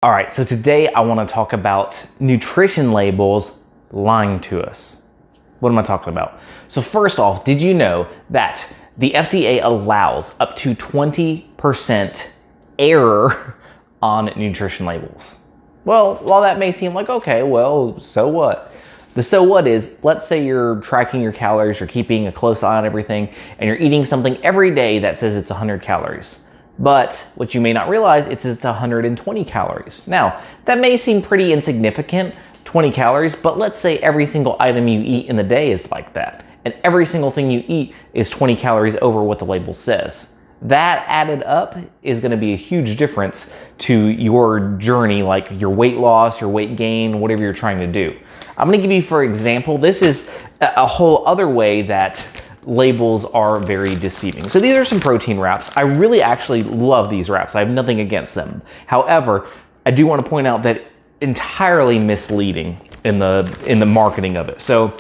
All right, so today I want to talk about nutrition labels lying to us. What am I talking about? So first off, did you know that the FDA allows up to 20% error on nutrition labels? Well, while that may seem like, okay, well, so what? The so what is, let's say you're tracking your calories, you're keeping a close eye on everything, and you're eating something every day that says it's 100 calories. But what you may not realize is it's 120 calories. Now, that may seem pretty insignificant, 20 calories, but let's say every single item you eat in the day is like that. And every single thing you eat is 20 calories over what the label says. That added up is gonna be a huge difference to your journey, like your weight loss, your weight gain, whatever you're trying to do. I'm gonna give you, for example, this is a whole other way that labels are very deceiving. So these are some protein wraps. I really actually love these wraps. I have nothing against them. However, I do want to point out that entirely misleading in the marketing of it. So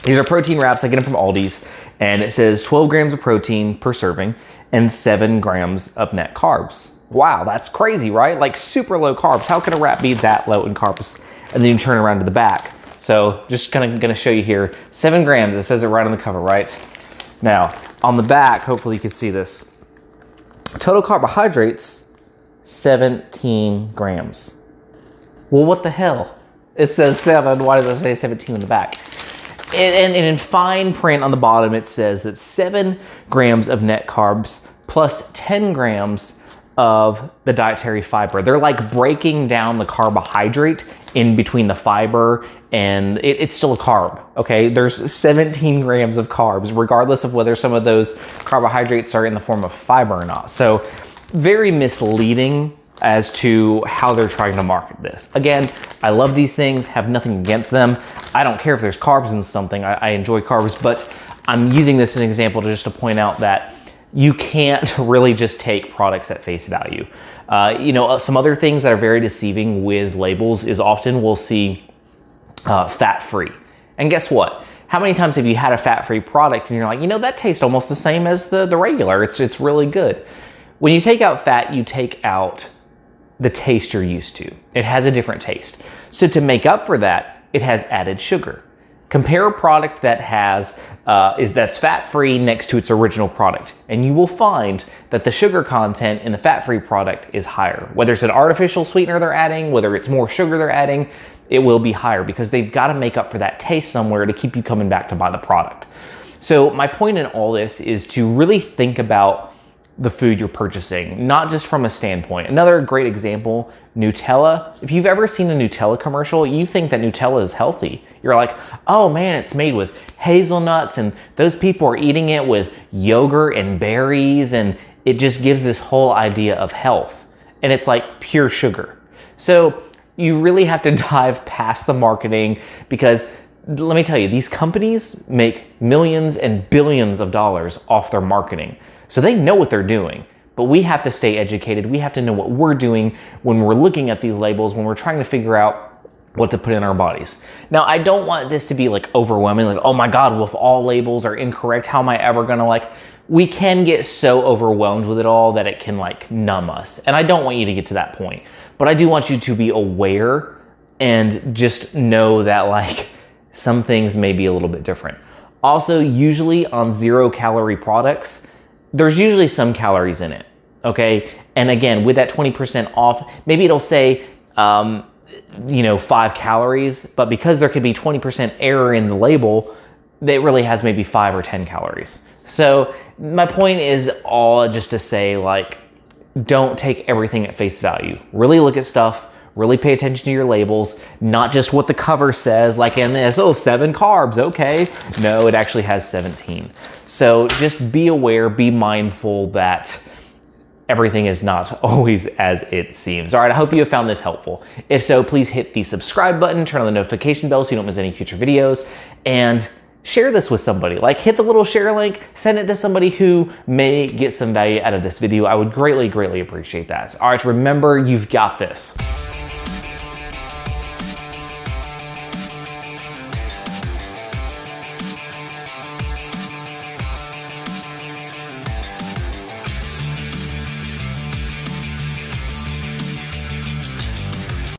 these are protein wraps. I get them from Aldi's, and it says 12 grams of protein per serving and 7 grams of net carbs. Wow, that's crazy, right? Like super low carbs. How can a wrap be that low in carbs? And then you turn around to the back. So just kind of going to show you here, 7 grams. It says it right on the cover, right? Now, on the back, hopefully you can see this. Total carbohydrates, 17 grams. Well, what the hell? It says 7. Why does it say 17 on the back? And in fine print on the bottom, it says that 7 grams of net carbs plus 10 grams of the dietary fiber. They're like breaking down the carbohydrate in between the fiber, and it's still a carb, okay? There's 17 grams of carbs, regardless of whether some of those carbohydrates are in the form of fiber or not. So very misleading as to how they're trying to market this. Again, I love these things, have nothing against them. I don't care if there's carbs in something. I enjoy carbs, but I'm using this as an example just to point out that you can't really just take products at face value. Some other things that are very deceiving with labels is often we'll see fat-free. And guess what? How many times have you had a fat-free product and you're like, that tastes almost the same as the regular. It's really good. When you take out fat, you take out the taste you're used to. It has a different taste. So to make up for that, it has added sugar. Compare a product that that's fat-free next to its original product, and you will find that the sugar content in the fat-free product is higher. Whether it's an artificial sweetener they're adding, whether it's more sugar they're adding, it will be higher because they've got to make up for that taste somewhere to keep you coming back to buy the product. So my point in all this is to really think about the food you're purchasing, not just from a standpoint. Another great example, Nutella. If you've ever seen a Nutella commercial, you think that Nutella is healthy. You're like, oh man, it's made with hazelnuts and those people are eating it with yogurt and berries, and it just gives this whole idea of health. And it's like pure sugar. So you really have to dive past the marketing, because let me tell you, these companies make millions and billions of dollars off their marketing. So they know what they're doing, but we have to stay educated. We have to know what we're doing when we're looking at these labels, when we're trying to figure out what to put in our bodies. Now, I don't want this to be like overwhelming, like, oh my God, well, if all labels are incorrect, how am I ever gonna we can get so overwhelmed with it all that it can numb us. And I don't want you to get to that point, but I do want you to be aware and just know that some things may be a little bit different. Also, usually on 0-calorie products, there's usually some calories in it, okay? And again, with that 20% off, maybe it'll say, 5 calories, but because there could be 20% error in the label, it really has maybe 5 or 10 calories. So my point is all just to say, don't take everything at face value. Really look at stuff, really pay attention to your labels, not just what the cover says, in this, 7 carbs, okay. No, it actually has 17. So just be aware, be mindful that everything is not always as it seems. All right, I hope you have found this helpful. If so, please hit the subscribe button, turn on the notification bell so you don't miss any future videos, and share this with somebody. Hit the little share link, send it to somebody who may get some value out of this video. I would greatly, greatly appreciate that. All right, remember, you've got this.